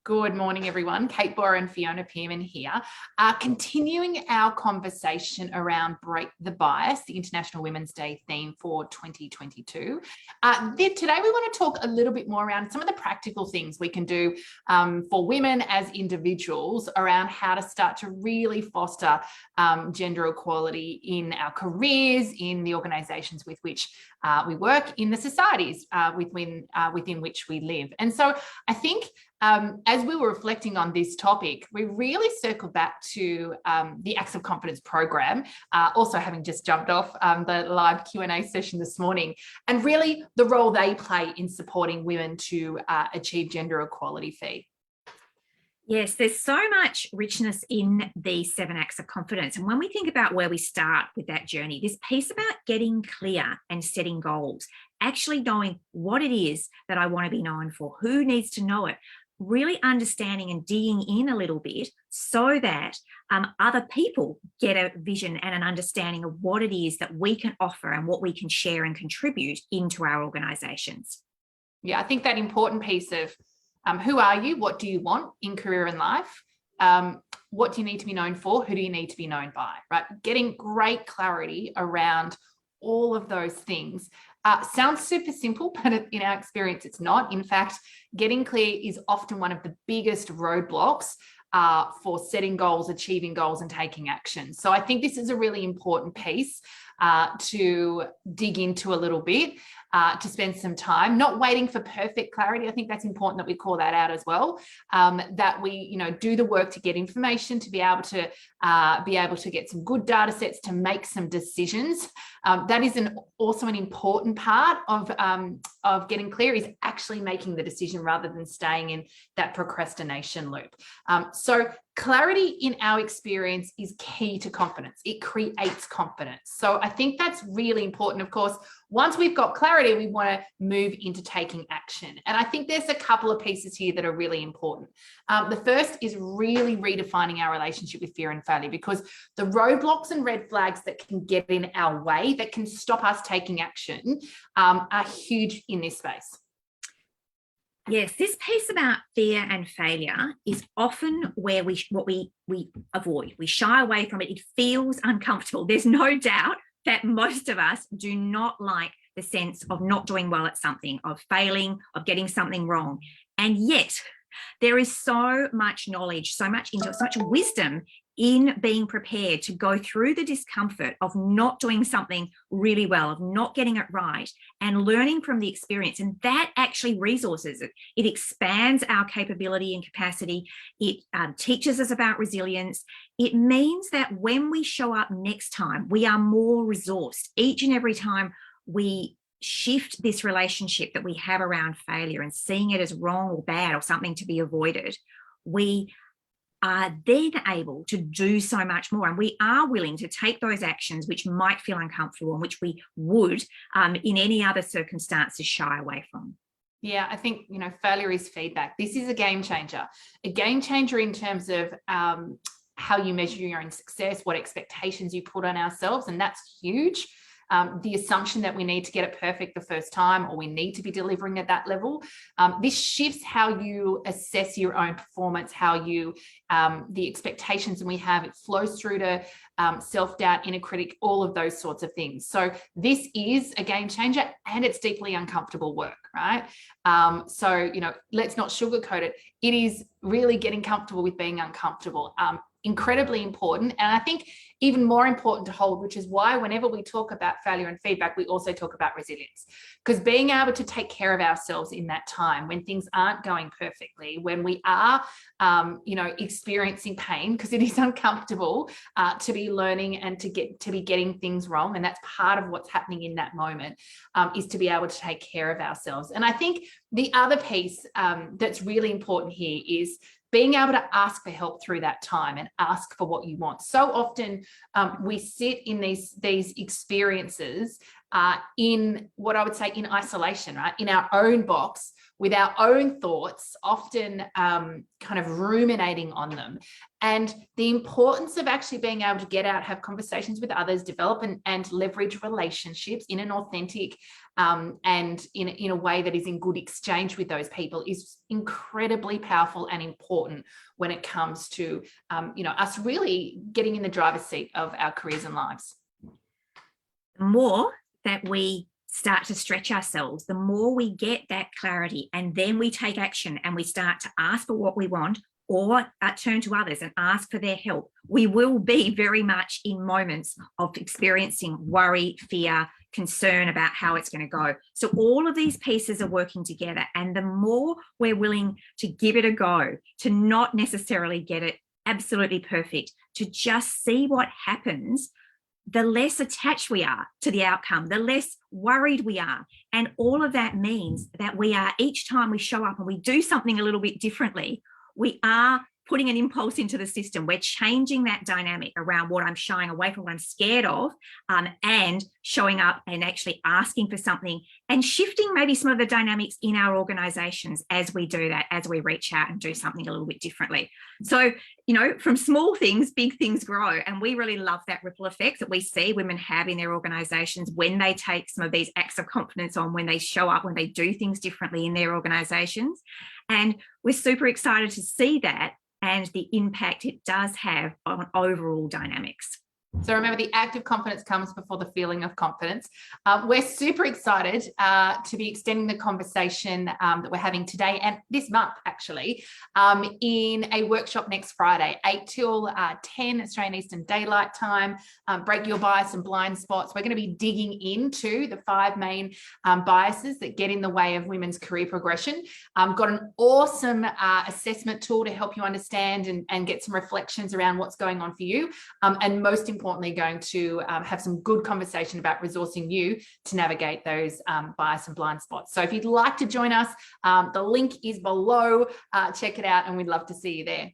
Good morning, everyone. Kate and Fiona here, continuing our conversation around Break the Bias, the International Women's Day theme for 2022. Today, we want to talk a little bit more around some of the practical things we can do for women as individuals around how to start to really foster gender equality in our careers, in the organisations with which we work, in the societies within which we live. And so I think as we were reflecting on this topic, we really circled back to the Acts of Confidence program, also having just jumped off the live Q&A session this morning, and really the role they play in supporting women to achieve gender equality. Fee. Yes, there's so much richness in these 7 acts of confidence. And when we think about where we start with that journey, this piece about getting clear and setting goals, actually knowing what it is that I want to be known for, who needs to know it, really understanding and digging in a little bit so that other people get a vision and an understanding of what it is that we can offer and what we can share and contribute into our organisations. Yeah, I think that important piece of who are you? What do you want in career and life? What do you need to be known for? Who do you need to be known by? Right? Getting great clarity around all of those things sounds super simple, but in our experience, it's not. In fact, getting clear is often one of the biggest roadblocks for setting goals, achieving goals, and taking action. So I think this is a really important piece to dig into a little bit, to spend some time, not waiting for perfect clarity. I think that's important that we call that out as well, that we, do the work to get information, to be able to get some good data sets, to make some decisions. That is also an important part of getting clear, is actually making the decision rather than staying in that procrastination loop. So clarity in our experience is key to confidence. It creates confidence. So I think that's really important. Of course, once we've got clarity, we want to move into taking action. And I think there's a couple of pieces here that are really important. The first is really redefining our relationship with fear and failure, because the roadblocks and red flags that can get in our way, that can stop us taking action, are huge in this space. Yes, this piece about fear and failure is often where we avoid. We shy away from it. It feels uncomfortable. There's no doubt that most of us do not like the sense of not doing well at something, of failing, of getting something wrong. And yet there is so much knowledge, so much wisdom in being prepared to go through the discomfort of not doing something really well, of not getting it right, and learning from the experience. And that actually resources it. It expands our capability and capacity. It teaches us about resilience. It means that when we show up next time, we are more resourced. Each and every time we shift this relationship that we have around failure and seeing it as wrong or bad or something to be avoided, we are then able to do so much more. And we are willing to take those actions which might feel uncomfortable and which we would in any other circumstances shy away from. Yeah, I think, failure is feedback. This is a game changer in terms of how you measure your own success, what expectations you put on ourselves. And that's huge. The assumption that we need to get it perfect the first time, or we need to be delivering at that level. This shifts how you assess your own performance, how you, the expectations we have. It flows through to self-doubt, inner critic, all of those sorts of things. So this is a game changer, and it's deeply uncomfortable work, right? So, let's not sugarcoat it. It is really getting comfortable with being uncomfortable. Incredibly important. And I think even more important to hold, which is why whenever we talk about failure and feedback, we also talk about resilience, because being able to take care of ourselves in that time when things aren't going perfectly, when we are, experiencing pain, because it is uncomfortable to be learning and to be getting things wrong. And that's part of what's happening in that moment, is to be able to take care of ourselves. And I think the other piece that's really important here is being able to ask for help through that time and ask for what you want. So often we sit in these experiences in what I would say in isolation, right? In our own box, with our own thoughts, often kind of ruminating on them. And the importance of actually being able to get out, have conversations with others, develop and leverage relationships in an authentic and in a way that is in good exchange with those people is incredibly powerful and important when it comes to, us really getting in the driver's seat of our careers and lives. The more that we start to stretch ourselves, the more we get that clarity, and then we take action and we start to ask for what we want or turn to others and ask for their help, we will be very much in moments of experiencing worry, fear, concern about how it's going to go. So all of these pieces are working together, and the more we're willing to give it a go, to not necessarily get it absolutely perfect, to just see what happens, the less attached we are to the outcome, the less worried we are. And all of that means that we are, each time we show up and we do something a little bit differently, we are putting an impulse into the system. We're changing that dynamic around what I'm shying away from, what I'm scared of, and showing up and actually asking for something and shifting maybe some of the dynamics in our organizations as we do that, as we reach out and do something a little bit differently. So, from small things, big things grow. And we really love that ripple effect that we see women have in their organizations when they take some of these acts of confidence on, when they show up, when they do things differently in their organizations. And we're super excited to see that and the impact it does have on overall dynamics. So remember, the act of confidence comes before the feeling of confidence. We're super excited to be extending the conversation that we're having today and this month, actually, in a workshop next Friday, 8 till 10 Australian Eastern Daylight Time. Break your bias and blind spots. We're going to be digging into the 5 main biases that get in the way of women's career progression. Got an awesome assessment tool to help you understand and get some reflections around what's going on for you. And most importantly, going to have some good conversation about resourcing you to navigate those bias and blind spots. So if you'd like to join us, the link is below. Check it out, and we'd love to see you there.